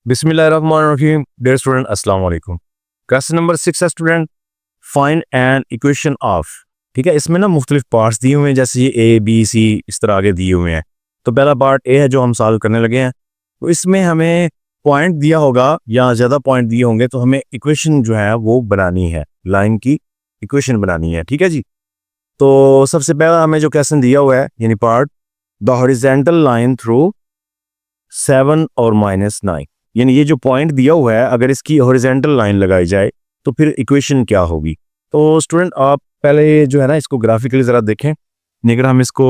बिस्मिल्लाहिर्रहमानिर्रहीम। Dear student, अस्सलाम वालेकुम। क्वेश्चन नंबर 6 है student, find an equation of. ठीक है, इसमें ना मुख्तलिफ पार्ट्स दिए हुए हैं, जैसे ये ए बी सी इस तरह आगे दिए हुए हैं। तो पहला पार्ट ए है जो हम सॉल्व करने लगे हैं। तो इसमें हमें पॉइंट दिया होगा या ज़्यादा पॉइंट दिए होंगे, तो हमें इक्वेशन जो है वो बनानी है, लाइन की इक्वेशन बनानी है। ठीक है जी। तो सबसे पहला हमें जो क्वेश्चन दिया हुआ है यानी part, the horizontal line through 7 और -9, यानी ये जो पॉइंट दिया हुआ है अगर इसकी हॉरिजॉन्टल लाइन लगाई जाए तो फिर इक्वेशन क्या होगी। तो स्टूडेंट आप पहले जो है ना इसको ग्राफिकली ज़रा देखें। अगर हम इसको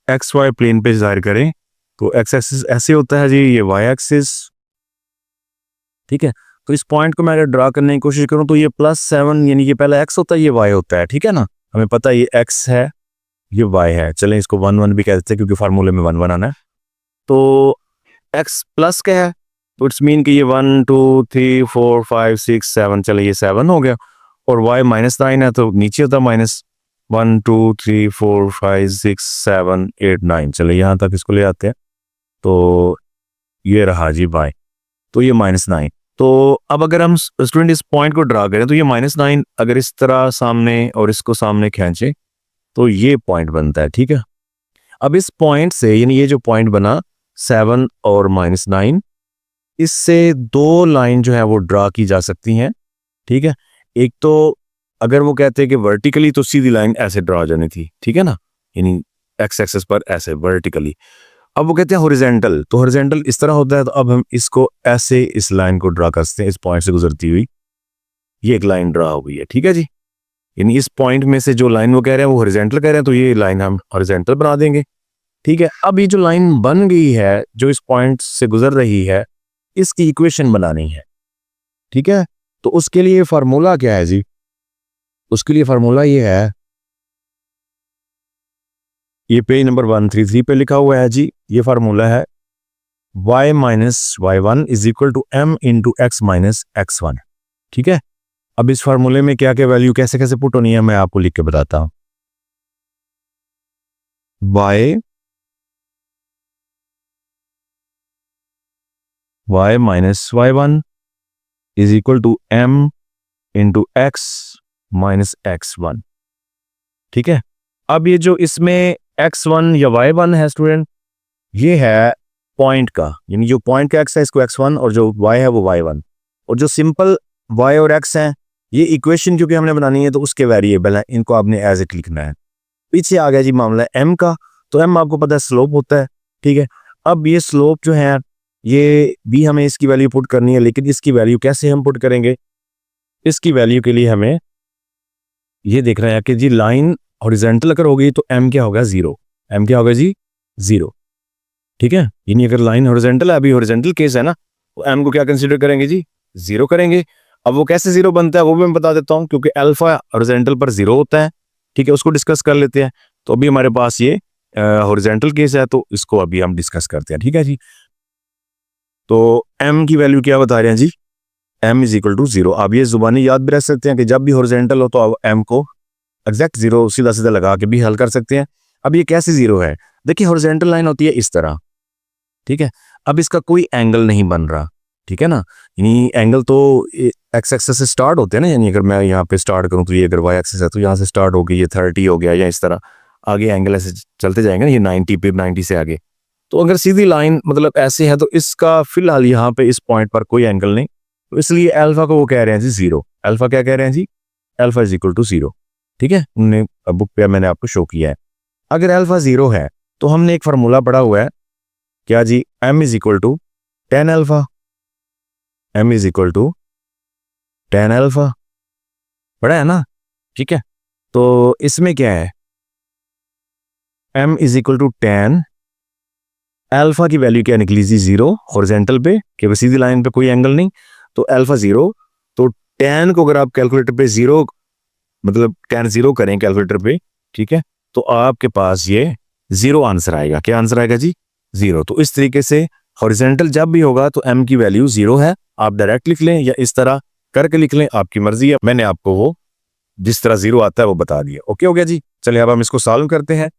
एक्स वाई प्लेन पे जाहिर करें तो एक्स एक्सिस ऐसे होता है जी, ये वाई एक्सिस। ठीक है, तो इस पॉइंट को मैं अगर ड्रा करने की कोशिश करूं तो ये +7 यानी ये पहला एक्स होता है, ये वाई होता है। ठीक है ना, हमें पता है ये एक्स है ये वाई है। चलें इसको 1 1 भी कह देते हैं क्योंकि फार्मूले में 1 1 आना है। तो एक्स प्लस क्या है, तो इट्स मीन कि ये 1 2 3 4 5 6 7, चले ये 7 हो गया। और y -9 है तो नीचे होता -1 2 3 4 5 6 7 8 9, चले यहाँ तक इसको ले आते हैं। तो ये रहा जी y, तो ये -9। तो अब अगर हम स्टूडेंट इस पॉइंट को ड्रा करें तो ये -9 अगर इस तरह सामने और इसको सामने खींचे तो ये पॉइंट बनता है। ठीक है, अब इस पॉइंट से यानी ये जो पॉइंट बना 7 और -9, इससे दो लाइन जो है वो ड्रा की जा सकती हैं। ठीक है, एक तो अगर वो कहते हैं कि वर्टिकली तो सीधी लाइन ऐसे ड्रा हो जानी थी। ठीक है ना, यानी एक्स एक्सिस पर ऐसे वर्टिकली। अब वो कहते हैं हॉरिजॉन्टल, तो हॉरिजॉन्टल इस तरह होता है। तो अब हम इसको ऐसे इस लाइन को ड्रा कर सकते हैं, इस पॉइंट से गुजरती हुई ये एक लाइन ड्रा हो गई है। ठीक है जी, यानी इस पॉइंट में से जो लाइन वो कह रहे हैं वो हॉरिजॉन्टल कह रहे हैं, तो ये लाइन हम हॉरिजॉन्टल बना देंगे। ठीक है, अब ये जो लाइन बन गई है जो इस पॉइंट से गुजर रही है, इसकी इक्वेशन बनानी है। ठीक है, तो उसके लिए फार्मूला क्या है जी, उसके लिए फार्मूला ये है, ये पेज नंबर 133 पे लिखा हुआ है जी। ये फार्मूला है y - y1 = m × x - x1। ठीक है, अब इस फार्मूले में क्या क्या वैल्यू कैसे कैसे पुट होनी है मैं आपको लिख के बताता हूं। y -y1 = m × x - x1। ठीक है, अब ये जो इसमें x1 या y1 है स्टूडेंट, ये है पॉइंट का, यानी जो पॉइंट का x है इसको x1 और जो y है वो y1। और जो सिंपल y और x है ये इक्वेशन क्योंकि हमने बनानी है तो उसके वेरिएबल हैं, इनको आपने एज इट लिखना है। पीछे आ गया जी मामला m का, तो m आपको पता है स्लोप होता है। ठीक है, अब ये स्लोप जो है ये भी हमें इसकी वैल्यू पुट करनी है, लेकिन इसकी वैल्यू कैसे हम पुट करेंगे, इसकी वैल्यू के लिए हमें ये देख रहे हैं कि जी लाइन हॉरिजॉन्टल अगर होगी तो m क्या होगा, 0। m क्या होगा जी, 0। ठीक है, यानी अगर लाइन हॉरिजॉन्टल है, अभी हॉरिजॉन्टल केस है ना, तो m को क्या कंसीडर करेंगे जी, 0 करेंगे। अब वो कैसे 0 बनता है वो भी मैं बता देता हूं, क्योंकि अल्फा हॉरिजॉन्टल पर 0 होता है। ठीक है, उसको डिस्कस कर लेते हैं। तो अभी हमारे पास ये हॉरिजॉन्टल केस है तो इसको अभी हम डिस्कस करते हैं। ठीक है जी, तो m की वैल्यू क्या बता रहे हैं जी, m = 0। आप ये जुबानी याद भी रख सकते हैं कि जब भी हॉरिजॉन्टल हो तो आप m को एग्जैक्ट 0 सीधा सीधा लगा के भी हल कर सकते हैं। अब ये कैसे 0 है, देखिए हॉरिजॉन्टल लाइन होती है इस तरह। ठीक है, अब इसका कोई एंगल नहीं बन रहा। ठीक है ना, यानी एंगल तो एक्स एक्सिस से स्टार्ट होते हैं ना, यानी अगर मैं यहाँ पे स्टार्ट करूँ तो ये अगर वाई एक्सिस है तो यहाँ से स्टार्ट हो गई, ये 30 हो गया, या इस तरह आगे एंगल ऐसे चलते जाएंगे ना, ये 90 पे 90 से आगे। तो अगर सीधी लाइन मतलब ऐसे है तो इसका फिलहाल यहाँ पे इस पॉइंट पर कोई एंगल नहीं, तो इसलिए अल्फा को वो कह रहे हैं जी 0। अल्फा क्या कह रहे हैं जी, अल्फा = 0। ठीक है, उन्होंने बुक पे मैंने आपको शो किया है। अगर अल्फा 0 है तो हमने एक फार्मूला पढ़ा हुआ है क्या जी, m = tan alpha. m = tan alpha पढ़ा है ना। ठीक है, तो इसमें क्या है, m = tan अल्फा की वैल्यू क्या निकली जी, 0 हॉरिजॉन्टल पे, कि सीधी लाइन पे कोई एंगल नहीं, तो अल्फा 0। तो tan को अगर आप कैलकुलेटर पे 0 मतलब tan 0 करें कैलकुलेटर पे, ठीक है, तो आपके पास ये 0 आंसर आएगा। क्या आंसर आएगा जी, 0। तो इस तरीके से हॉरिजॉन्टल जब भी होगा तो m की वैल्यू 0 है। आप डायरेक्ट लिख लें या इस तरह करके लिख लें, आपकी मर्जी है। मैंने आपको वो जिस तरह 0 आता है वो बता दिया। ओके हो गया जी, चलिए अब हम इसको सॉल्व करते हैं।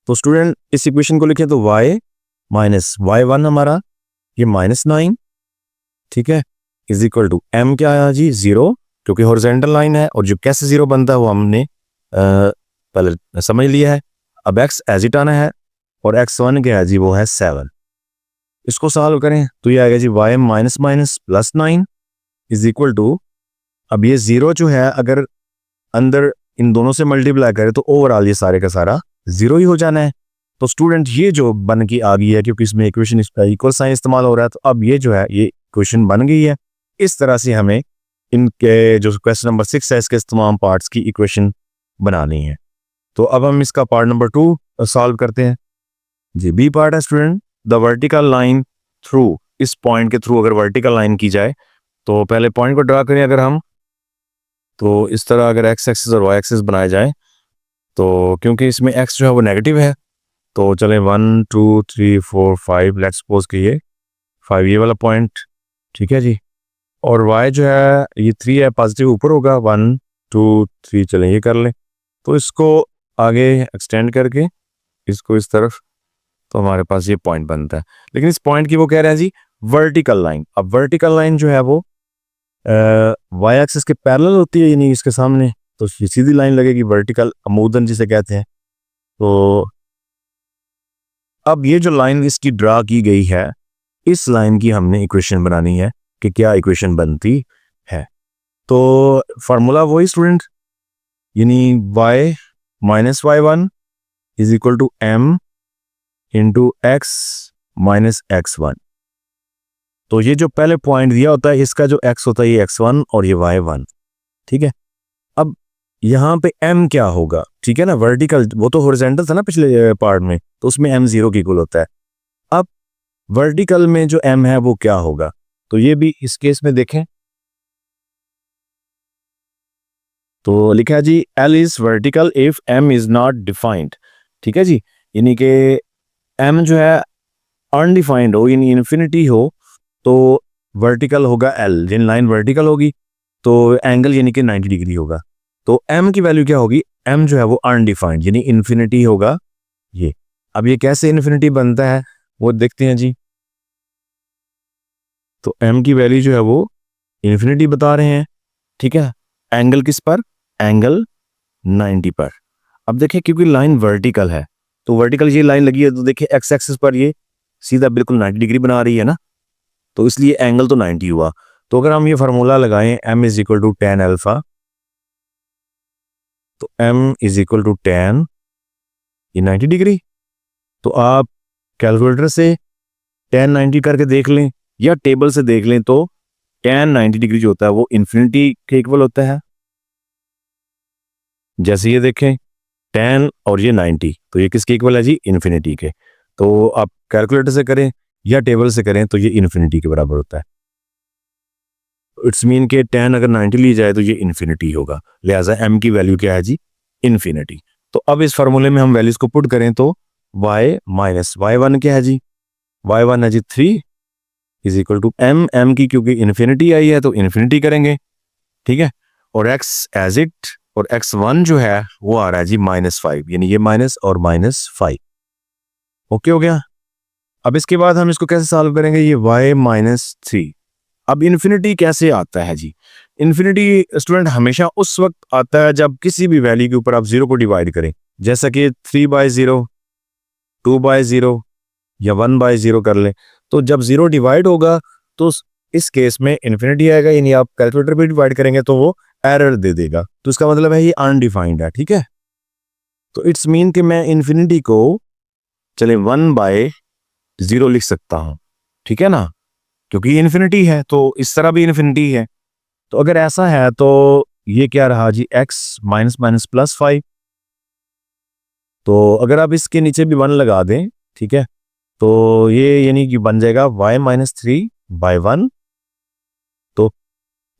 तो स्टूडेंट इस इक्वेशन को लिखें तो y - y1 हमारा ये -9, ठीक है, इज इक्वल टू m क्या आया जी 0, क्योंकि हॉरिजॉन्टल लाइन है और जो कैसे 0 बनता है वो हमने पहले समझ लिया है। अब x एज इट आना है और x1 क्या है जी, वो है 7। इसको सॉल्व करें तो ये आएगा जी y minus minus plus 9 is equal to, अब ये 0 जो है अगर अंदर इन दोनों से मल्टीप्लाई करें तो ओवरऑल ये सारे का सारा 0 ही हो जाना है। तो स्टूडेंट ये जो बन के आ गई है, क्योंकि इसमें इक्वेशन इसका इक्वल साइन इस्तेमाल हो रहा है, तो अब ये जो है ये इक्वेशन बन गई है। इस तरह से हमें इनके जो क्वेश्चन नंबर 6 है इसके तमाम पार्ट्स की इक्वेशन बनानी है। तो अब हम इसका पार्ट नंबर 2 सॉल्व करते हैं जी। बी पार्ट है student, the vertical line through, इस पॉइंट के थ्रू अगर वर्टिकल लाइन की जाए तो पहले पॉइंट को ड्रा करें अगर हम, तो इस तरह अगर एक्स एक्सिस और वाई एक्सिस बनाए जाए, तो क्योंकि इसमें एक्स जो है वो नेगेटिव है, तो चले 1 2 3 4 5, लेट्स सपोज कि ये 5 ये वाला पॉइंट, ठीक है जी, और वाई जो है ये 3 है, पॉजिटिव ऊपर होगा, 1 2 3, चलें ये कर लें। तो इसको आगे एक्सटेंड करके इसको इस तरफ, तो हमारे पास ये पॉइंट बनता है। लेकिन इस पॉइंट की वो कह रहे हैं जी वर्टिकल लाइन। अब वर्टिकल लाइन जो है वो वाई एक्सिस के पैरेलल होती है, यानी इसके सामने, तो सीधी लाइन लगेगी, वर्टिकल अमूदन जिसे कहते हैं। तो अब ये जो लाइन इसकी ड्रा की गई है, इस लाइन की हमने इक्वेशन बनानी है कि क्या इक्वेशन बनती है। तो फार्मूला वही स्टूडेंट, यानी y minus y1 is equal to m into x minus x1। तो ये जो पहले पॉइंट दिया होता है इसका जो x होता है ये x1 और ये y1, ठीक है। अब यहाँ पे m क्या होगा, ठीक है ना, वर्टिकल, वो तो हॉरिजॉन्टल था ना पिछले पार्ट में, तो उसमें m 0 के इक्वल होता है। अब वर्टिकल में जो m है वो क्या होगा, तो ये भी इस केस में देखें तो लिखा है जी L is vertical if m is not defined, ठीक है जी, यानी कि m जो है अनडिफाइंड हो, यानी इन्फिनिटी हो, तो वर्टिकल होगा L, जिन लाइन वर्टिकल होगी तो एंगल यानी कि 90 डिग्री होगा। तो m की वैल्यू क्या होगी, m जो है वो अनडिफाइंड यानी इन्फिनिटी होगा ये। अब ये कैसे इन्फिनिटी बनता है वो देखते हैं जी। तो m की वैल्यू जो है वो इन्फिनिटी बता रहे हैं, ठीक है, एंगल किस पर, एंगल 90 पर। अब देखिए क्योंकि लाइन वर्टिकल है, तो वर्टिकल ये लाइन लगी है, तो देखिए एक्स एक्सिस पर ये सीधा बिल्कुल 90 डिग्री बना रही है ना, तो इसलिए एंगल तो 90 हुआ। तो अगर हम ये फार्मूला लगाएं m is equal to ten alpha, तो m is equal to ten ये 90 डिग्री, तो आप कैलकुलेटर से टेन 90 करके देख लें या टेबल से देख लें, तो टेन 90 डिग्री जो होता है वो इन्फिनिटी के इक्वल होता है। जैसे ये देखें टेन और ये 90, तो ये किसके इक्वल है जी, इन्फिनिटी के। तो आप कैलकुलेटर से करें या टेबल से करें तो ये इन्फिनिटी के बराबर होता है। इट्स मीन के टेन अगर 90 ली जाए तो ये इन्फिनिटी होगा, लिहाजा m की वैल्यू क्या है जी, इन्फिनिटी। तो अब इस फार्मूले में हम वैल्यूज को पुट करें तो y माइनस y1 क्या है जी, y1 है जी 3 इज इक्वल टू m की क्योंकि इन्फिनिटी आई है तो इन्फिनिटी करेंगे, ठीक है, और x एज इट, और x1 जो है वो आ रहा है जी -5, यानी ये माइनस और -5। ओके हो गया। अब इसके बाद हम इसको कैसे सॉल्व करेंगे, ये y माइनस 3। अब इन्फिनिटी कैसे आता है जी, इन्फिनिटी स्टूडेंट हमेशा उस वक्त आता है जब किसी भी वैल्यू के ऊपर आप 0 को डिवाइड करें, जैसा कि 3/0, 2/0 या 1/0 कर लें। तो जब 0 डिवाइड होगा तो इस केस में इन्फिनिटी आएगा, यानी आप कैलकुलेटर पे डिवाइड करेंगे तो वो एरर दे देगा, तो इसका मतलब है ये अनडिफाइंड है, ठीक है। तो इट्स मीन कि मैं इन्फिनिटी को चले 1/0 लिख सकता हूं, ठीक है ना, क्योंकि इन्फिनिटी है तो इस तरह भी इन्फिनिटी है। तो अगर ऐसा है तो ये क्या रहा जी, x माइनस माइनस प्लस 5। तो अगर आप इसके नीचे भी 1 लगा दें, ठीक है, तो ये यानी कि बन जाएगा y माइनस 3/1। तो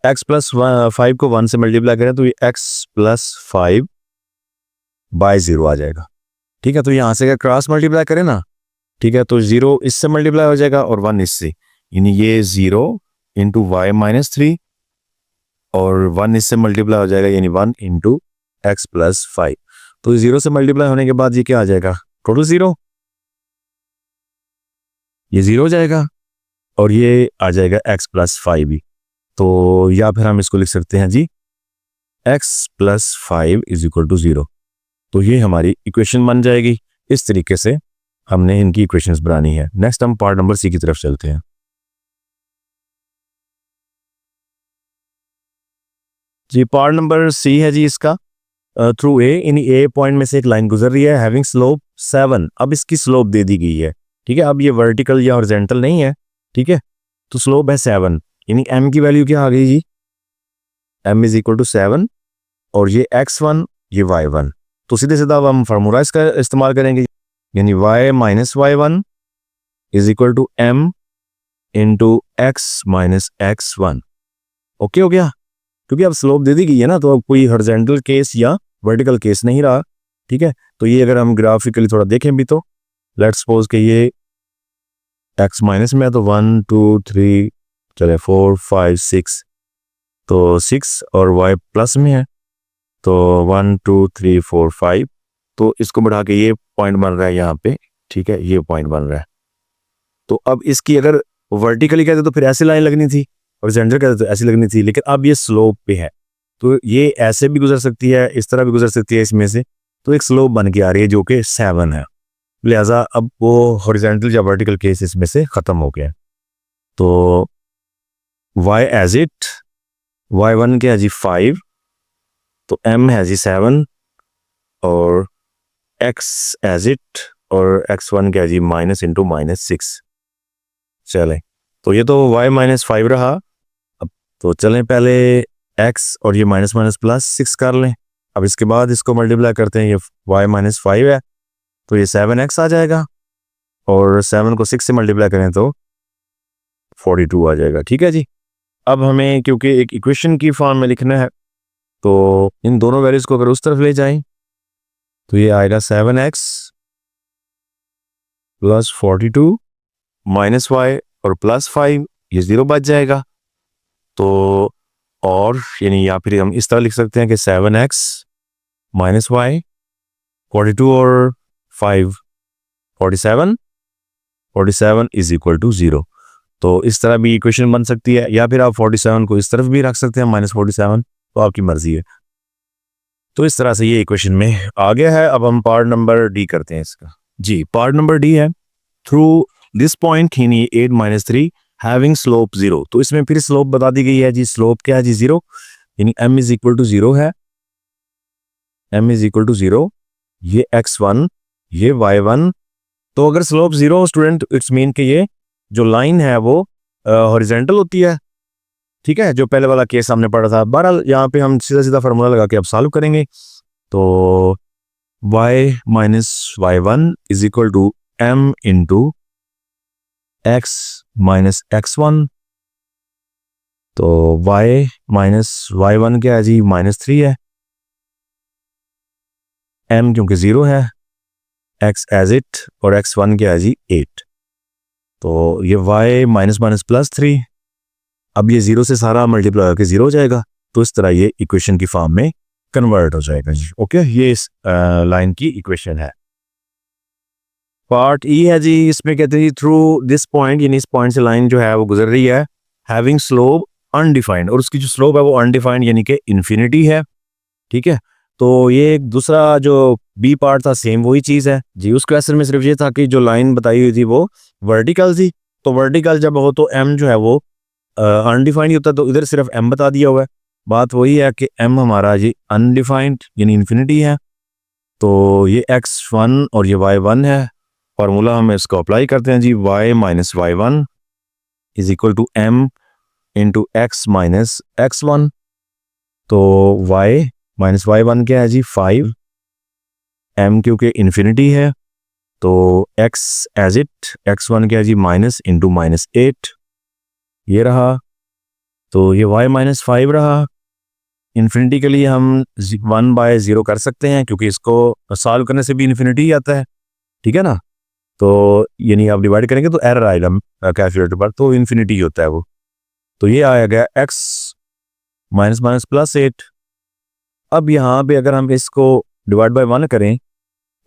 x प्लस 5 को 1 से मल्टीप्लाई करें तो ये x प्लस 5/0 आ जाएगा, ठीक है। तो यहाँ से अगर क्रॉस मल्टीप्लाई करें ना, ठीक है, तो 0 इससे मल्टीप्लाई हो जाएगा और 1 इससे, यानी ये 0 इंटू वाई माइनस 3 और 1 इससे मल्टीप्लाई हो जाएगा, यानी 1 इंटू एक्स प्लस 5। तो 0 से मल्टीप्लाई होने के बाद ये क्या आ जाएगा, टोटल 0, ये 0 हो जाएगा। और ये आ जाएगा x प्लस 5 तो या फिर हम इसको लिख सकते हैं जी x plus 5 is equal to 0। तो ये हमारी इक्वेशन बन जाएगी। इस तरीके से हमने इनकी इक्वेशंस बनानी है। नेक्स्ट हम पार्ट नंबर सी की तरफ चलते हैं। जी पार्ट नंबर सी है जी इसका, through a, in A point में से एक लाइन गुजर रही है हैविंग स्लोप 7। अब इसकी स्लोप दे दी गई है, ठीक है। अब ये वर्टिकल या हॉरिजॉन्टल नहीं है, ठीक है। तो स्लोप है 7, यानी m की वैल्यू क्या आ गई जी, m इज इक्वल टू 7 और ये x1 ये y1। तो सीधे सीधा अब हम फार्मूला इसका इस्तेमाल करेंगे, यानी y minus y1 is equal to m into x minus x1। Okay हो गया, क्योंकि अब स्लोप दे दी गई है ना, तो अब कोई हॉरिजॉन्टल केस या वर्टिकल केस नहीं रहा, ठीक है। तो ये अगर हम ग्राफिकली थोड़ा देखें भी, तो लेट्स सपोज कि ये x माइनस में है, तो 1 2 3 चले 4 5 6, तो 6 और y प्लस में है, तो 1 2 3 4 5, तो इसको बढ़ा के ये पॉइंट बन रहा है यहाँ पे, ठीक है, ये पॉइंट बन रहा है। तो अब इसकी अगर वर्टिकली कहते तो फिर ऐसी लाइन लगनी थी, हॉरिजॉन्टल कहते तो ऐसी लगनी थी, लेकिन अब ये स्लोप पे है, तो ये ऐसे भी गुजर सकती है, इस तरह भी गुजर सकती है इसमें से, तो एक स्लोप बन के आ रही है जो कि 7 है। लिहाजा अब वो हॉरिजॉन्टल या वर्टिकल केस इसमें से खत्म हो गया। तो y एज इट, y1 क्या है जी 5, तो m है जी 7 और x एज इट, और x1 क्या है जी माइनस इंटू माइनस 6। चलें, तो ये तो y माइनस 5 रहा। अब तो चलें पहले x और ये माइनस माइनस प्लस 6 कर लें। अब इसके बाद इसको मल्टीप्लाई करते हैं, ये y माइनस 5 है तो ये 7x आ जाएगा, और 7 को 6 से मल्टीप्लाई करें तो 42 आ जाएगा, ठीक है जी। अब हमें क्योंकि एक इक्वेशन की फॉर्म में लिखना है, तो इन दोनों वैल्यूज को अगर उस तरफ ले जाएं तो ये आएगा 7x प्लस 42 माइनस y और प्लस 5, ये 0 बच जाएगा। तो और यानी या फिर हम इस तरह लिख सकते हैं कि 7x माइनस y, 42 और 5 47 इज इक्वल टू 0। तो इस तरह भी इक्वेशन बन सकती है, या फिर आप 47 को इस तरफ भी रख सकते हैं माइनस 47, तो आपकी मर्जी है। तो इस तरह से ये इक्वेशन में आ गया है। अब हम पार्ट नंबर डी करते हैं इसका। जी पार्ट नंबर डी है, थ्रू दिस पॉइंट यानी 8 माइनस 3 हैविंग स्लोप 0। तो इसमें फिर स्लोप बता दी गई है जी, स्लोप क्या है जी 0, यानी m इज इक्वल टू 0 है, m इज इक्वल टू 0, ये x1 ये y1। तो अगर स्लोप 0 हो स्टूडेंट, इट्स मीन कि ये जो लाइन है वो हॉरिजॉन्टल होती है, ठीक है, जो पहले वाला केस हमने पढ़ा था। बहरहाल यहाँ पे हम सीधा सीधा फार्मूला लगा के अब सॉल्व करेंगे। तो y minus y1 is equal to m into x minus x1। तो y माइनस y1 क्या है जी -3 है, m क्योंकि 0 है, x एज इट, और x1 क्या है जी 8। तो ये y माइनस माइनस प्लस 3, अब ये 0 से सारा मल्टीप्लाई होकर 0 हो जाएगा, तो इस तरह ये इक्वेशन की फॉर्म में कन्वर्ट हो जाएगा जी। ओके, ये इस लाइन की इक्वेशन है। पार्ट ई है जी, इसमें कहते हैं थ्रू दिस पॉइंट, यानी इस पॉइंट से लाइन जो है वो गुजर रही है हैविंग स्लोप अनडिफाइंड, और उसकी जो स्लोप है वो अनडिफाइंड यानी कि इन्फिनिटी है, ठीक है। तो ये एक दूसरा जो बी पार्ट था सेम वही चीज़ है जी। उस क्वेश्चन में सिर्फ ये था कि जो लाइन बताई हुई थी वो वर्टिकल थी, तो वर्टिकल जब हो तो m जो है वो अनडिफाइंड होता है, तो इधर सिर्फ m बता दिया हुआ है। बात वही है कि m हमारा ये अनडिफाइंड यानी इन्फिनिटी है, तो ये x1 और ये y1 है। फार्मूला हम इसको अप्लाई करते हैं जी, y minus y1 is equal to m into x minus x1। तो y माइनस y1 क्या है जी 5, m क्योंकि इन्फिनिटी है, तो x एज इट, x1 क्या है जी माइनस इंटू माइनस 8, ये रहा। तो ये y माइनस 5 रहा। इन्फिनिटी के लिए हम 1/0 कर सकते हैं, क्योंकि इसको सॉल्व करने से भी इन्फिनिटी ही आता है, ठीक है ना। तो यानी आप डिवाइड करेंगे तो एरर आएगा कैलकुलेटर पर, तो इन्फिनिटी होता है वो। तो ये आया गया x माइनस माइनस प्लस 8। अब यहाँ पे अगर हम इसको डिवाइड बाय 1 करें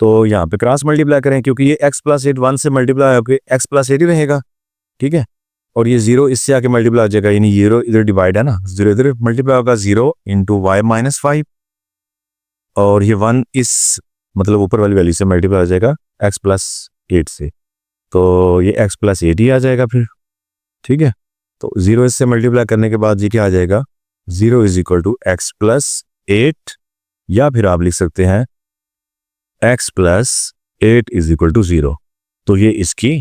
तो यहाँ पे क्रॉस मल्टीप्लाई करें, क्योंकि ये x प्लस 8 1 से मल्टीप्लाई होकर x प्लस 8 ही रहेगा, ठीक है। और ये 0 इससे आके मल्टीप्लाई हो जाएगा, यानी 0 इधर डिवाइड है ना, 0 इधर मल्टीप्लाई होगा, 0 इंटू वाई माइनस 5, और ये 1 इस मतलब ऊपर वाली वैल्यू से मल्टीप्लाई हो जाएगा x प्लस 8 से, तो ये x प्लस 8 ही आ जाएगा फिर। ठीक है, तो 0 इससे मल्टीप्लाई करने के बाद ये क्या आ जाएगा, 0 is equal to x plus 8, या फिर आप लिख सकते हैं x plus 8 is equal to 0। तो ये इसकी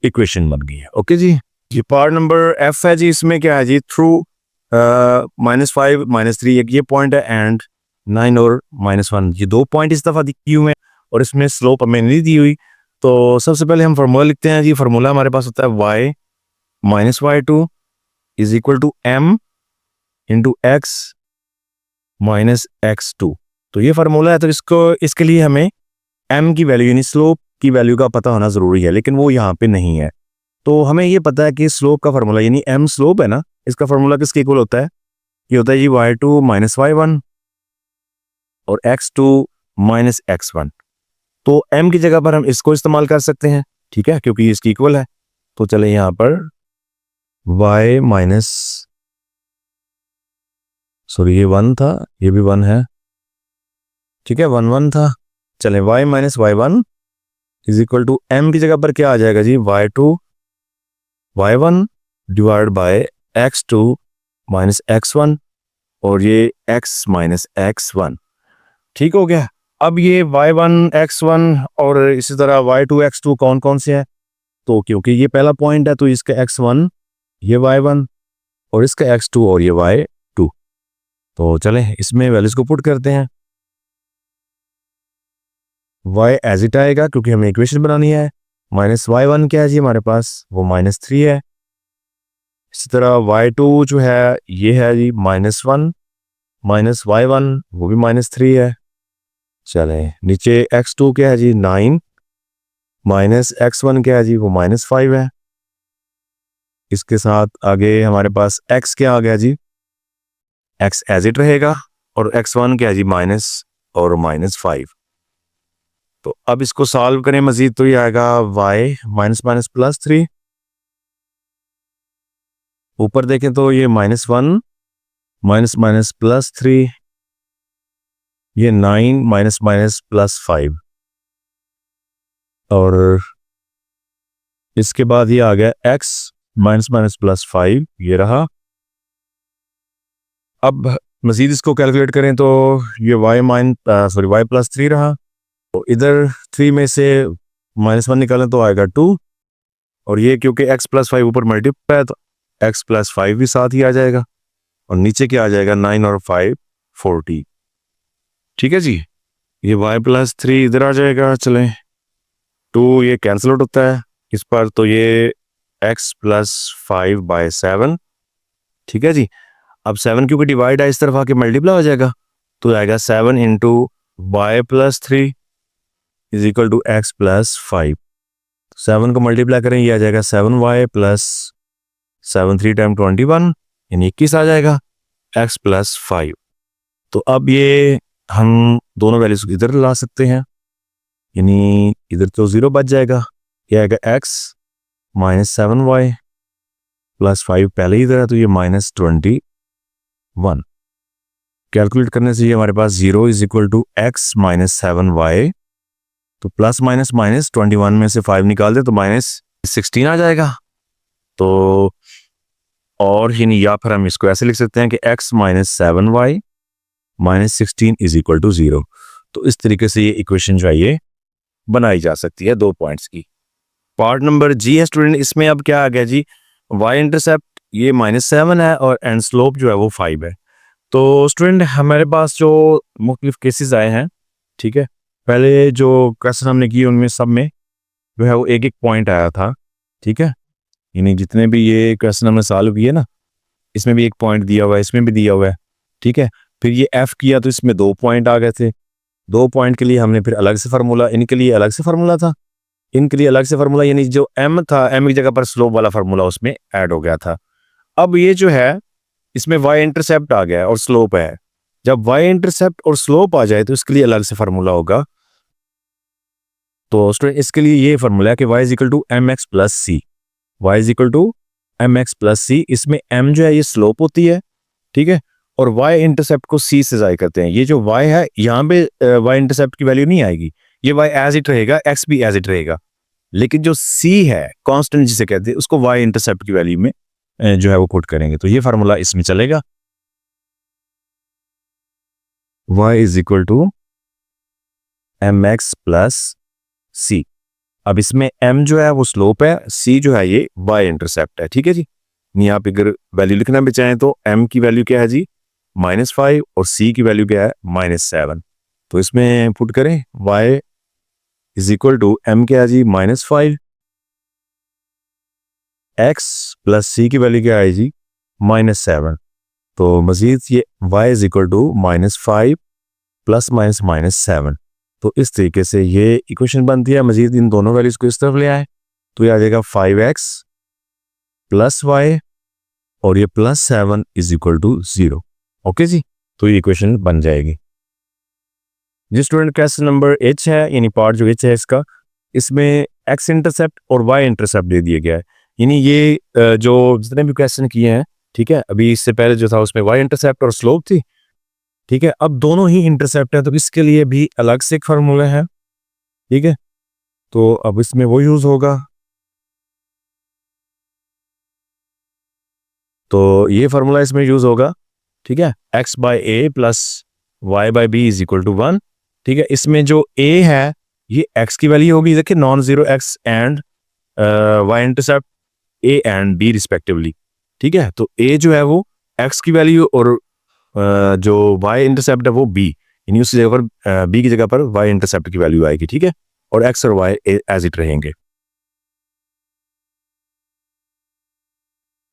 इक्वेशन बन गई है। ओके जी, ये पार्ट नंबर F है जी। इसमें क्या है जी, थ्रू -5 -3 ये पॉइंट है, एंड 9 और -1 ये दो पॉइंट इस दफ़ा दी हुए हैं, और इसमें स्लोप हमें नहीं दी हुई। तो सबसे पहले हम फार्मूला लिखते हैं जी। फार्मूला हमारे पास होता है y minus y2 is equal to m into x minus x2। तो ये फार्मूला है, तो इसके लिए हमें m की वैल्यू यानी स्लोप की वैल्यू का पता होना ज़रूरी है, लेकिन वो यहाँ पे नहीं है। तो हमें ये पता है कि स्लोप का फार्मूला यानी m स्लोप है ना, इसका फार्मूला किसके इक्वल होता है, ये होता है जी y2 माइनस y1 और x2 माइनस x1। तो m की जगह पर हम इसको इस्तेमाल कर सकते हैं, ठीक है, क्योंकि ये इसकी इक्वल है। तो चले यहाँ पर y माइनस, सॉरी ये 1 था, ये भी 1 है, ठीक है, 1 1 था। चले y minus y1 is equal to m की जगह पर क्या आ जाएगा जी, y2 y1 divide by x2 minus x1, और ये x माइनस x1। ठीक हो गया। अब ये y1 x1 और इसी तरह y2 x2 कौन कौन से हैं, तो क्योंकि ये पहला पॉइंट है तो इसका x1 ये y1 और इसका x2 और ये y2। तो चलें इसमें वैल्यूज को पुट करते हैं। y एज इट आएगा क्योंकि हमें इक्वेशन बनानी है। माइनस y1 क्या है जी हमारे पास, वो -3 है। इसी तरह y2 जो है ये है जी -1 माइनस y1 वो भी -3 है। चलें नीचे x2 क्या है जी 9 माइनस x1 क्या है जी वो -5 है। इसके साथ आगे हमारे पास x क्या आ गया जी, x एज इट रहेगा, और x1 क्या है जी माइनस और -5। तो अब इसको सॉल्व करें मजीद, तो ये आएगा y माइनस माइनस +3, ऊपर देखें तो ये -1 माइनस माइनस +3, ये 9 माइनस माइनस +5, और इसके बाद ये आ गया x माइनस माइनस +5 ये रहा। अब मजीद इसको कैलकुलेट करें तो ये y +3 रहा, तो इधर 3 में से -1 निकालें तो आएगा 2, और ये क्योंकि x +5 ऊपर मल्टीप्लाई है तो x +5 भी साथ ही आ जाएगा, और नीचे क्या आ जाएगा 9 और 5 40। ठीक है जी, ये y +3 इधर आ जाएगा। चलें 2 ये कैंसिल आउट होता है इस पर, तो ये x +5/7। ठीक है जी, अब 7 क्योंकि डिवाइड है इस तरफ आके मल्टीप्लाई हो जाएगा, तो आएगा 7 into y +3 is equal to x +5। 7 को मल्टीप्लाई करें ये आ जाएगा 7y + 7 3 टाइम 21 यानी 21 आ जाएगा x +5। तो अब ये हम दोनों वैल्यूज इधर ला सकते हैं, यानी इधर तो 0 बच जाएगा, ये आएगा x -7y +5 पहले ही इधर है तो ये -21। कैलकुलेट करने से ये हमारे पास 0 is equal to x -7y, तो प्लस माइनस -21 में से 5 निकाल दे तो -16 आ जाएगा। तो और यानी या फिर हम इसको ऐसे लिख सकते हैं कि x -7y -16 is equal to 0। तो इस तरीके से ये इक्वेशन जो है ये बनाई जा सकती है 2 पॉइंट्स की। पार्ट नंबर जी है स्टूडेंट, इसमें अब क्या आ गया जी, y इंटरसेप्ट ये -7 है और एंड स्लोप जो है वो 5 है। तो स्टूडेंट हमारे पास जो मुख्तलिफ केसेस आए हैं, ठीक है, पहले जो क्वेश्चन हमने किए उनमें सब में जो है वो एक एक पॉइंट आया था। ठीक है, यानी जितने भी ये क्वेश्चन हमने सॉल्व किए ना, इसमें भी एक पॉइंट दिया हुआ है, इसमें भी दिया हुआ है। ठीक है, फिर ये f किया तो इसमें 2 पॉइंट आ गए थे। 2 पॉइंट के लिए हमने फिर अलग से फार्मूला, इनके लिए अलग से फार्मूला था, इनके लिए अलग से फार्मूला, यानी जो m था m की जगह पर स्लोप वाला फार्मूला उसमें ऐड हो गया था। अब ये जो है इसमें y इंटरसेप्ट आ गया और स्लोप है। जब y इंटरसेप्ट और स्लोप आ जाए तो इसके लिए अलग से फार्मूला होगा। तो स्टूडेंट इसके लिए ये फार्मूला है कि y is equal to mx + c, y is equal to M X plus C, इसमें एम जो है ये स्लोप होती है, ठीक है, और वाई इंटरसेप्ट को सी से ज़ाय करते हैं। ये जो वाई है यहाँ पे वाई इंटरसेप्ट की वैल्यू नहीं आएगी, ये वाई एज इट रहेगा, एक्स भी एज इट रहेगा, लेकिन जो सी है कांस्टेंट जिसे कहते हैं उसको वाई इंटरसेप्ट की वैल्यू में जो है वो पुट करेंगे। तो ये फार्मूला इसमें चलेगा, y is equal to M X plus C. अब इसमें m जो है वो स्लोप है, c जो है ये y इंटरसेप्ट है, ठीक है जी। यहाँ पे अगर वैल्यू लिखना भी चाहें तो m की वैल्यू क्या है जी -5 और c की वैल्यू क्या है -7। तो इसमें पुट करें y is equal to m क्या है जी -5, x प्लस c की वैल्यू क्या है जी -7। तो मजीद ये y is equal to -5 plus -7। तो इस तरीके से ये इक्वेशन बनती है। मजीद इन दोनों वैल्यूज को इस तरफ ले आए तो ये आ जाएगा 5x प्लस y और ये +7 इज इक्वल टू 0। ओके जी, तो ये इक्वेशन बन जाएगी। जिस स्टूडेंट क्वेश्चन नंबर H है, यानी पार्ट जो H है इसका, इसमें x इंटरसेप्ट और y इंटरसेप्ट दे दिया गया है। यानी ये जो जितने भी क्वेश्चन किए हैं, ठीक है, अभी इससे पहले जो था उसमें y इंटरसेप्ट और स्लोप थी, ठीक है, अब दोनों ही इंटरसेप्ट है तो इसके लिए भी अलग से एक फार्मूला है, ठीक है, तो अब इसमें वो यूज होगा। तो ये फार्मूला इसमें यूज होगा, ठीक है, x by a plus y by b is equal to 1, ठीक है। इसमें जो a है ये x की वैल्यू होगी, देखिए non zero x and y intercept a and b respectively, ठीक है। तो a जो है वो x की वैल्यू और जो y इंटरसेप्ट है वो b, यानी उसी जगह पर b की जगह पर y इंटरसेप्ट की वैल्यू आएगी, ठीक है, और x और y एज इट रहेंगे।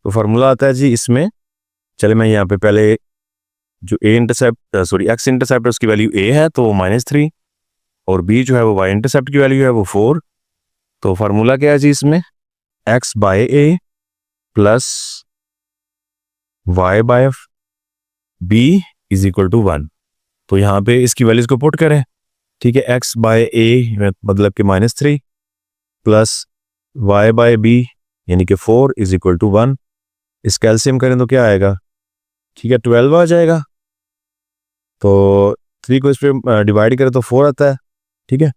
तो फार्मूला आता है जी इसमें, चले मैं यहाँ पे पहले जो a intercept sorry x intercept है उसकी वैल्यू a है तो -3 और b जो है वो y इंटरसेप्ट की वैल्यू है वो 4। तो फार्मूला क्या है जी इसमें, x by a plus y by b is equal to 1। तो यहाँ पे इसकी वैल्यूज को पुट करें, ठीक है, x बाय a मतलब कि -3 प्लस y बाय b यानी कि 4 इज इक्वल टू 1। इस कैल्शियम करें तो क्या आएगा, ठीक है, 12 आ जाएगा। तो 3 को इस पर डिवाइड करें तो 4 आता है, ठीक है।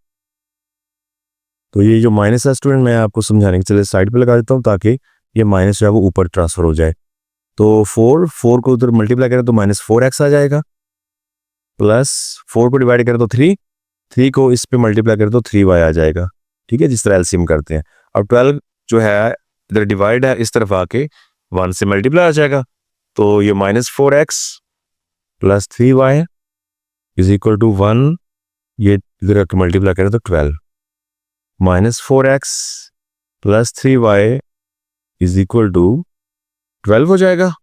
तो ये जो माइनस है स्टूडेंट मैं आपको समझाने के चले साइड पे लगा देता हूँ ताकि ये माइनस जो है वो ऊपर ट्रांसफर हो जाए। तो 4 को उधर मल्टीप्लाई करें तो -4x आ जाएगा, प्लस 4 को डिवाइड करें तो 3 को इस पे मल्टीप्लाई करें तो 3y आ जाएगा, ठीक है, जिस तरह एलसीएम करते हैं। अब 12 जो है इधर डिवाइड है, इस तरफ आके 1 से मल्टीप्लाई आ जाएगा, तो ये -4x plus 3y is equal to 1, ये इधर मल्टीप्लाई करें तो 12, -4x plus 3y is equal to 12 हो जाएगा।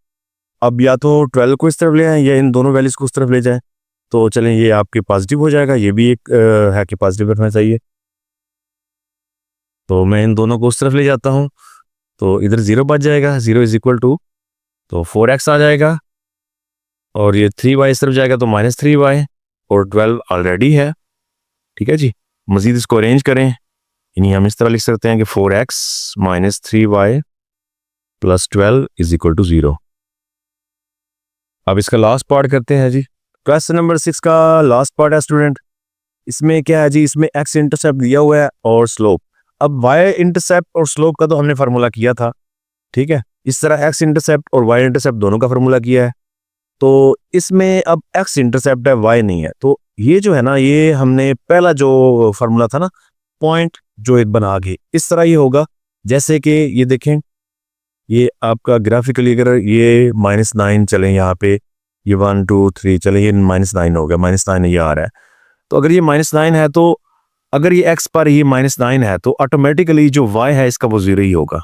अब या तो 12 को इस तरफ ले आए या इन दोनों वैल्यूज को उस तरफ ले जाएं, तो चलें ये आपके पॉजिटिव हो जाएगा, ये भी एक है कि पॉजिटिव रखना चाहिए। तो मैं इन दोनों को उस तरफ ले जाता हूँ तो इधर 0 बच जाएगा, 0 इज इक्वल टू तो 4x आ जाएगा और ये 3y इस तरफ जाएगा तो -3y और 12 ऑलरेडी है, ठीक है जी। मजीद इसको अरेंज करें, यानी हम इस तरह लिख सकते हैं कि 4x minus 3y plus 12 is equal to 0। अब इसका लास्ट पार्ट करते हैं जी। क्वेश्चन नंबर 6 का लास्ट पार्ट है स्टूडेंट। इसमें क्या है जी, इसमें x इंटरसेप्ट दिया हुआ है और स्लोप। अब y इंटरसेप्ट और स्लोप का तो हमने फार्मूला किया था, ठीक है, इस तरह x इंटरसेप्ट और y इंटरसेप्ट दोनों का फार्मूला किया है। तो इसमें अब x इंटरसेप्ट है, y नहीं है, तो ये जो है ना, ये हमने पहला जो फार्मूला था ना, पॉइंट जो एक बना के इस तरह ये होगा, जैसे कि ये देखें, ये आपका ग्राफिकली अगर ये -9 चले यहाँ पे, ये 1 2 3 चले, ये -9 हो गया, -9 ये आ रहा है। तो अगर ये -9 है तो अगर ये x पर ये -9 है तो ऑटोमेटिकली जो y है इसका वो 0 ही होगा,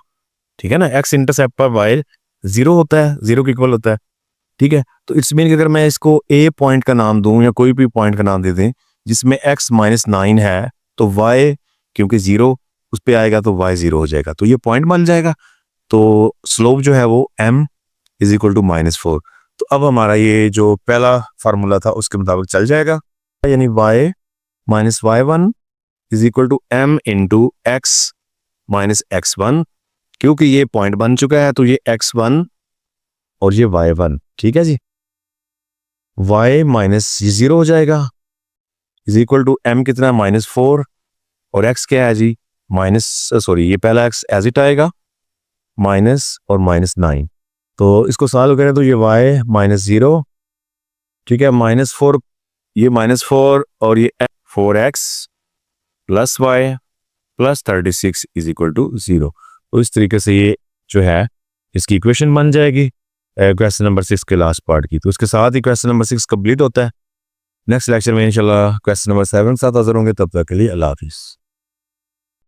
ठीक है ना। x इंटरसेप्ट पर y 0 होता है, 0 के इक्वल होता है, ठीक है। तो इट्स मीन कि अगर मैं इसको a पॉइंट का नाम दूं या कोई भी पॉइंट का नाम दे दें जिसमें x -9 है, तो y क्योंकि 0 उस पर आएगा तो y 0 हो जाएगा, तो ये पॉइंट बन जाएगा। तो स्लोप जो है वो m इज इक्वल टू -4। तो अब हमारा ये जो पहला फार्मूला था उसके मुताबिक चल जाएगा, यानी y minus y1 is equal to m into x minus x1, क्योंकि ये पॉइंट बन चुका है तो ये x1 और ये y1, ठीक है जी। y माइनस 0 हो जाएगा इज इक्वल टू m कितना -4 और x क्या है जी ये पहला x एज इट आएगा माइनस और -9। तो इसको सॉल्व करें तो ये y -0, ठीक है, -4, ये -4 और ये 4x plus y plus 36 is equal to 0। तो इस तरीके से ये जो है इसकी इक्वेशन बन जाएगी क्वेश्चन नंबर 6 के लास्ट पार्ट की। तो इसके साथ ही क्वेश्चन नंबर 6 कंप्लीट होता है। नेक्स्ट लेक्चर में इंशाल्लाह क्वेश्चन नंबर 7 के साथ हाजिर होंगे। तब तक के लिए अल्लाह हाफिज़।